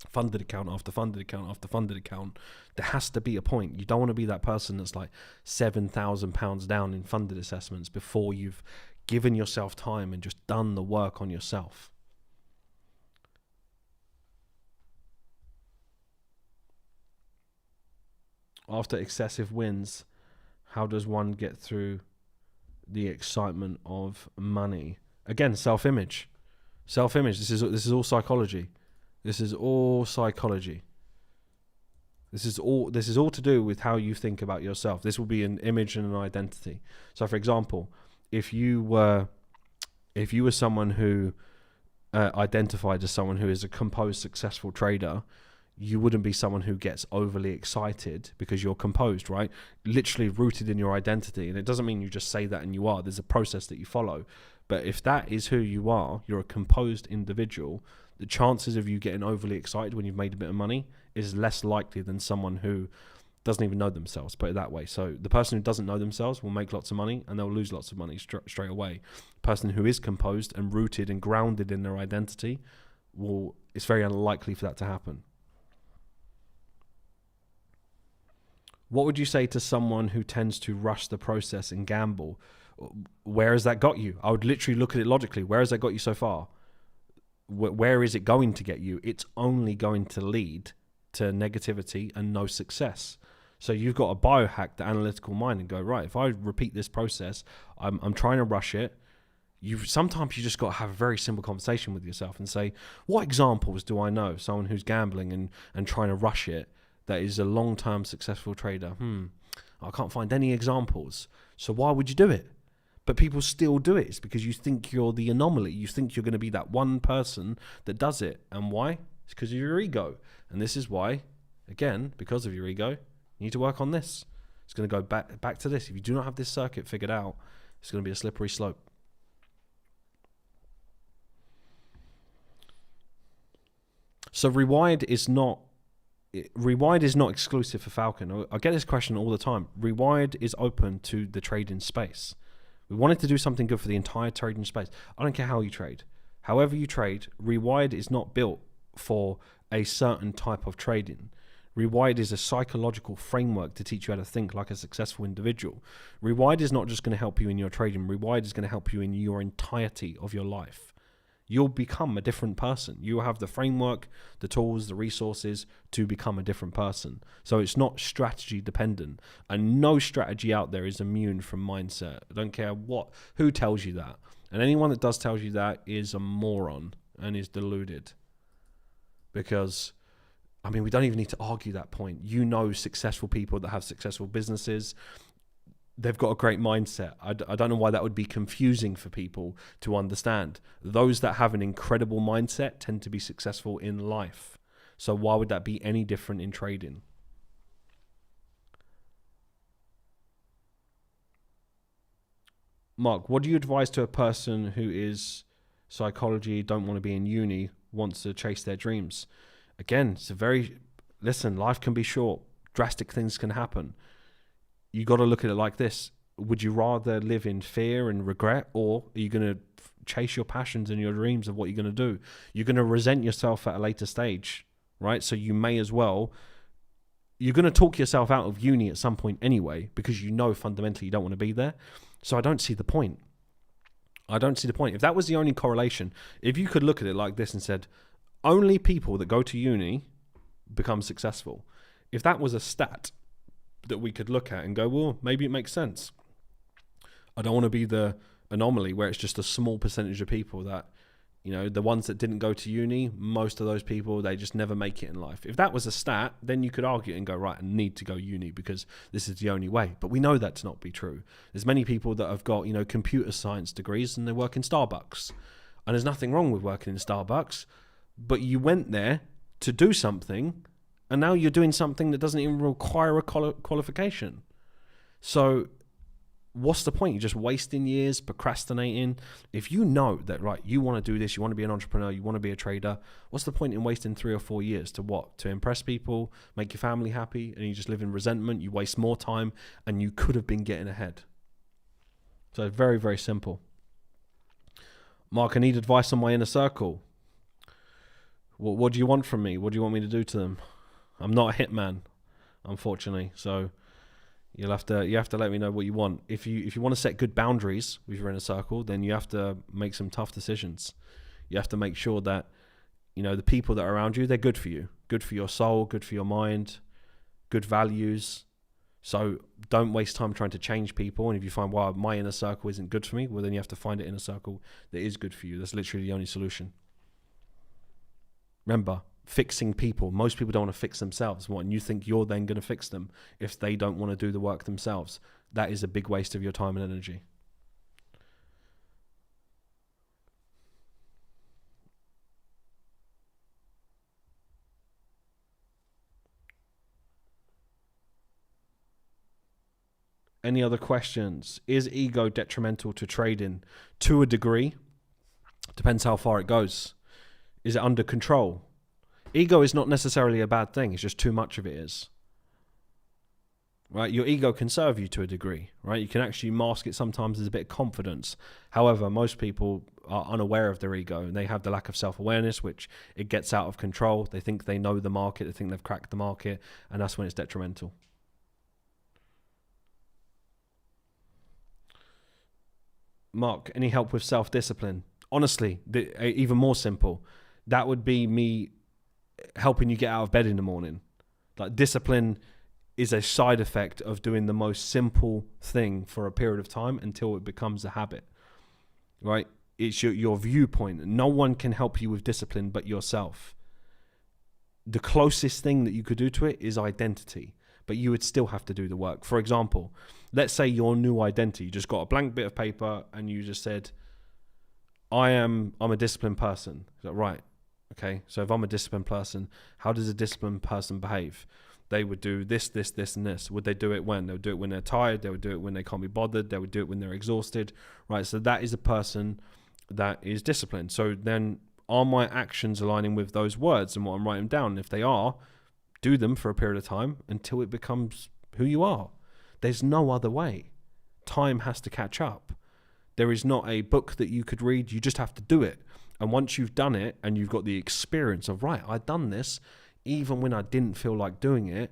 funded account after funded account after funded account, there has to be a point. You don't want to be that person that's like £7,000 down in funded assessments before you've given yourself time and just done the work on yourself. After excessive wins, how does one get through the excitement of money? Again, self-image. Self-image. This is all psychology. This is all psychology. This is all to do with how you think about yourself. This will be an image and an identity. So, for example, if you were If you were someone who identified as someone who is a composed, successful trader, you wouldn't be someone who gets overly excited because you're composed, right? Literally rooted in your identity. And it doesn't mean you just say that and you are. There's a process that you follow. But if that is who you are, you're a composed individual, the chances of you getting overly excited when you've made a bit of money is less likely than someone who doesn't even know themselves, put it that way. So the person who doesn't know themselves will make lots of money and they'll lose lots of money straight away. The person who is composed and rooted and grounded in their identity, it's very unlikely for that to happen. What would you say to someone who tends to rush the process and gamble? Where has that got you? I would literally look at it logically. Where has that got you so far? Where is it going to get you? It's only going to lead to negativity and no success. So you've got to biohack the analytical mind and go, right, if I repeat this process, I'm trying to rush it. Sometimes you just got to have a very simple conversation with yourself and say, what examples do I know? Someone who's gambling and trying to rush it, that is a long-term successful trader. I can't find any examples. So why would you do it? But people still do it. It's because you think you're the anomaly. You think you're going to be that one person that does it. And why? It's because of your ego. And this is why, again, because of your ego, you need to work on this. It's going to go back to this. If you do not have this circuit figured out, it's going to be a slippery slope. So Rewired is not exclusive for Falcon. I get this question all the time. Rewired is open to the trading space. We wanted to do something good for the entire trading space. I don't care how you trade. However you trade, Rewired is not built for a certain type of trading. Rewired is a psychological framework to teach you how to think like a successful individual. Rewired is not just going to help you in your trading. Rewired is going to help you in your entirety of your life. You'll become a different person. You have the framework, the tools, the resources to become a different person. So it's not strategy dependent. And no strategy out there is immune from mindset. I don't care who tells you that. And anyone that does tell you that is a moron and is deluded. Because, we don't even need to argue that point. You know successful people that have successful businesses. They've got a great mindset. I don't know why that would be confusing for people to understand. Those that have an incredible mindset tend to be successful in life. So why would that be any different in trading? Mark, what do you advise to a person who is psychology, don't want to be in uni, wants to chase their dreams? Again, life can be short. Drastic things can happen. You got to look at it like this. Would you rather live in fear and regret, or are you going to chase your passions and your dreams of what you're going to do? You're going to resent yourself at a later stage, right? So you may as well, you're going to talk yourself out of uni at some point anyway, because you know fundamentally you don't want to be there. So I don't see the point. If that was the only correlation, if you could look at it like this and said, only people that go to uni become successful. If that was a stat that we could look at and go, well, maybe it makes sense. I don't want to be the anomaly where it's just a small percentage of people that, the ones that didn't go to uni, most of those people, they just never make it in life. If that was a stat, then you could argue and go, right, I need to go uni because this is the only way. But we know that to not be true. There's many people that have got, computer science degrees and they work in Starbucks. And there's nothing wrong with working in Starbucks, but you went there to do something and now you're doing something that doesn't even require a qualification. So what's the point? You're just wasting years, procrastinating. If you know that, right, you want to do this, you want to be an entrepreneur, you want to be a trader, what's the point in wasting 3 or 4 years to what? To impress people, make your family happy, and you just live in resentment, you waste more time, and you could have been getting ahead. So very, very simple. Mark, I need advice on my inner circle. What do you want from me? What do you want me to do to them? I'm not a hitman, unfortunately. So you have to let me know what you want. If you want to set good boundaries with your inner circle, then you have to make some tough decisions. You have to make sure that the people that are around you, they're good for you, good for your soul, good for your mind, good values. So don't waste time trying to change people. And if you find, wow, my inner circle isn't good for me, well, then you have to find an inner circle that is good for you. That's literally the only solution. Remember, fixing people. Most people don't want to fix themselves. And you think you're then going to fix them if they don't want to do the work themselves. That is a big waste of your time and energy. Any other questions? Is ego detrimental to trading? To a degree. Depends how far it goes. Is it under control? Ego is not necessarily a bad thing. It's just too much of it is. Right? Your ego can serve you to a degree. Right? You can actually mask it sometimes as a bit of confidence. However, most people are unaware of their ego and they have the lack of self-awareness, which it gets out of control. They think they know the market. They think they've cracked the market. And that's when it's detrimental. Mark, any help with self-discipline? Honestly, even more simple. That would be me helping you get out of bed in the morning. Like, discipline is a side effect of doing the most simple thing for a period of time until it becomes a habit, right? It's your viewpoint. No one can help you with discipline but yourself. The closest thing that you could do to it is identity, but you would still have to do the work. For example, let's say your new identity, you just got a blank bit of paper and you just said, I'm a disciplined person. Is that right? Okay, so if I'm a disciplined person, how does a disciplined person behave? They would do this, this, this, and this. Would they do it when? They would do it when they're tired. They would do it when they can't be bothered. They would do it when they're exhausted, right? So that is a person that is disciplined. So then are my actions aligning with those words and what I'm writing down? And if they are, do them for a period of time until it becomes who you are. There's no other way. Time has to catch up. There is not a book that you could read. You just have to do it. And once you've done it and you've got the experience of, right, I've done this even when I didn't feel like doing it.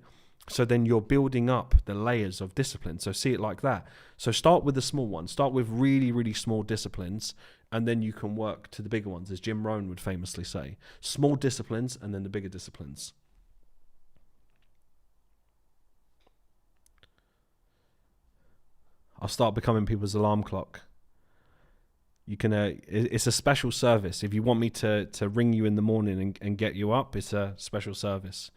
So then you're building up the layers of discipline. So see it like that. So start with the small ones. Start with really, really small disciplines, and then you can work to the bigger ones, as Jim Rohn would famously say. Small disciplines and then the bigger disciplines. I'll start becoming people's alarm clock. You can. It's a special service. If you want me to ring you in the morning and get you up, it's a special service.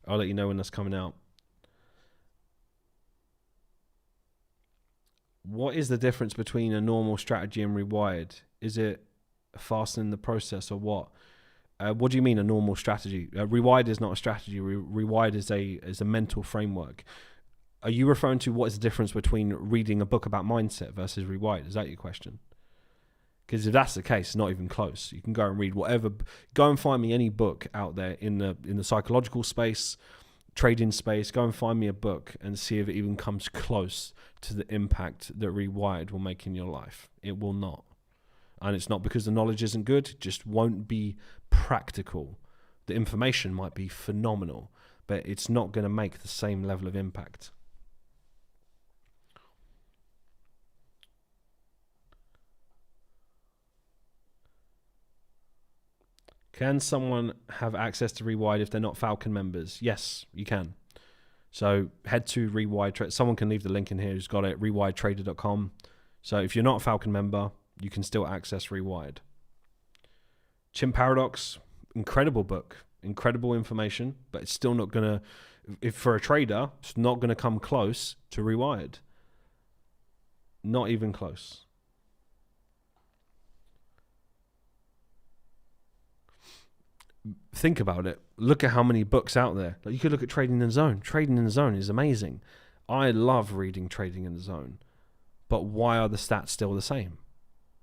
I'll let you know when that's coming out. What is the difference between a normal strategy and rewired? Is it fastening the process or what? What do you mean a normal strategy? Rewired is not a strategy. Rewired is a mental framework. Are you referring to what is the difference between reading a book about mindset versus rewired? Is that your question? Because if that's the case, it's not even close. You can go and read whatever. Go and find me any book out there in the psychological space, trading space. Go and find me a book and see if it even comes close to the impact that rewired will make in your life. It will not. And it's not because the knowledge isn't good. It just won't be practical. The information might be phenomenal, but it's not going to make the same level of impact. Can someone have access to Rewired if they're not Falcon members? Yes, you can. So head to Rewired. Someone can leave the link in here who's got it, rewiredtrader.com. So if you're not a Falcon member, you can still access Rewired. Chimp Paradox, incredible book, incredible information, but it's still not going to, if for a trader, it's not going to come close to Rewired. Not even close. Think about it. Look at how many books out there. Like, you could look at Trading in the Zone. Trading in the Zone is amazing. I love reading Trading in the Zone. But why are the stats still the same?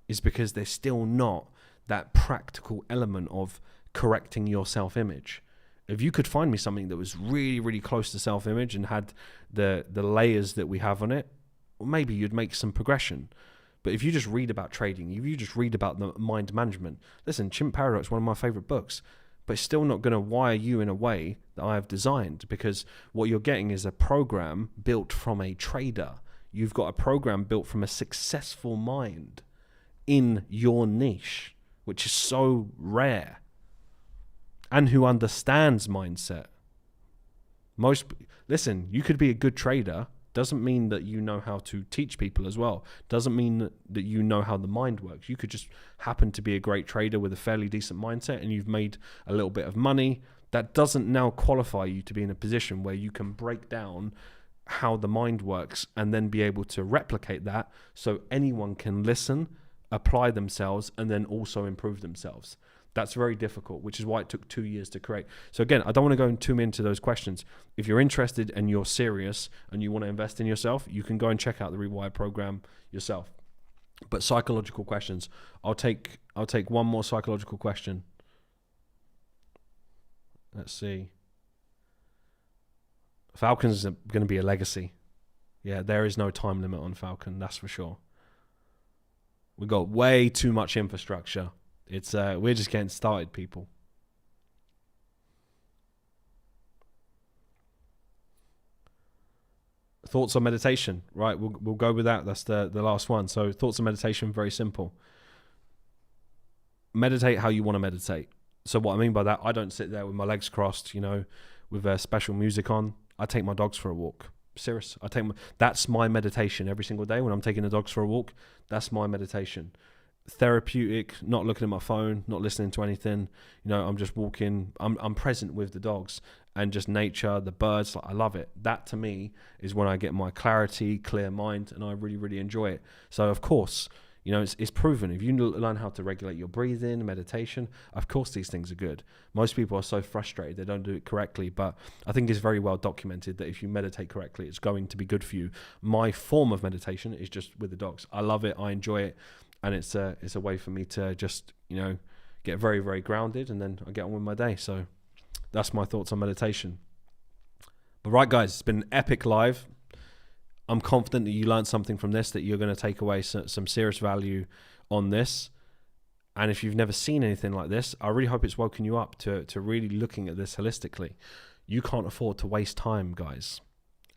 It's because there's still not that practical element of correcting your self-image. If you could find me something that was really, really close to self-image and had the layers that we have on it, well, maybe you'd make some progression. But if you just read about trading, if you just read about the mind management, listen, Chimp Paradox is one of my favorite books. But it's still not going to wire you in a way that I have designed, because what you're getting is a program built from a trader. You've got a program built from a successful mind in your niche, which is so rare, and who understands mindset. Listen, you could be a good trader. Doesn't mean that you know how to teach people as well. Doesn't mean that you know how the mind works. You could just happen to be a great trader with a fairly decent mindset and you've made a little bit of money. That doesn't now qualify you to be in a position where you can break down how the mind works and then be able to replicate that so anyone can listen, apply themselves, and then also improve themselves. That's very difficult, which is why it took 2 years to create. So again, I don't want to go too into those questions. If you're interested and you're serious and you want to invest in yourself, you can go and check out the Rewire program yourself. But psychological questions, I'll take one more psychological question. Let's see. Falcon's going to be a legacy. Yeah, there is no time limit on Falcon, that's for sure. We've got way too much infrastructure. It's we're just getting started, people. Thoughts on meditation, right? We'll go with that. That's the last one. So thoughts on meditation, very simple. Meditate how you want to meditate. So what I mean by that, I don't sit there with my legs crossed, with special music on. I take my dogs for a walk. Serious. That's my meditation every single day when I'm taking the dogs for a walk. That's my meditation. Therapeutic, not looking at my phone, not listening to anything. I'm just walking. I'm present with the dogs and just nature, the birds. I love it. That to me is when I get my clarity, clear mind, and I really, really enjoy it. So of course, it's proven. If you learn how to regulate your breathing, meditation, of course these things are good. Most people are so frustrated they don't do it correctly, but I think it's very well documented that if you meditate correctly, it's going to be good for you. My form of meditation is just with the dogs. I love it. I enjoy it. And it's a way for me to just, get very, very grounded, and then I get on with my day. So that's my thoughts on meditation. But right, guys, it's been an epic live. I'm confident that you learned something from this, that you're going to take away some serious value on this. And if you've never seen anything like this, I really hope it's woken you up to really looking at this holistically. You can't afford to waste time, guys.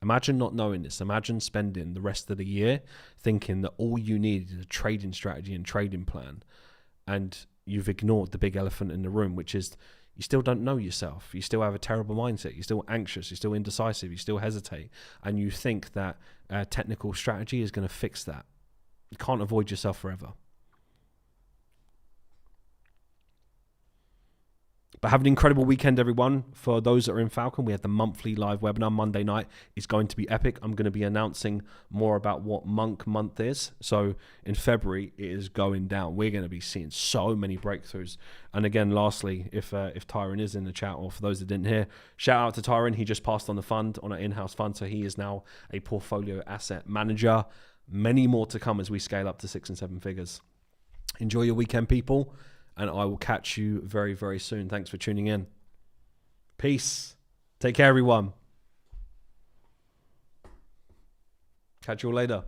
Imagine not knowing this. Imagine spending the rest of the year thinking that all you need is a trading strategy and trading plan, and you've ignored the big elephant in the room, which is you still don't know yourself. You still have a terrible mindset. You're still anxious. You're still indecisive. You still hesitate, and you think that technical strategy is going to fix that. You can't avoid yourself forever. But have an incredible weekend, everyone. For those that are in Falcon, we had the monthly live webinar Monday night. It's going to be epic. I'm going to be announcing more about what Monk Month is. So in February, it is going down. We're going to be seeing so many breakthroughs. And again, lastly, if Tyron is in the chat, or for those that didn't hear, shout out to Tyron. He just passed on the fund, on an in-house fund. So he is now a portfolio asset manager. Many more to come as we scale up to 6 and 7 figures. Enjoy your weekend, people. And I will catch you very, very soon. Thanks for tuning in. Peace. Take care, everyone. Catch you all later.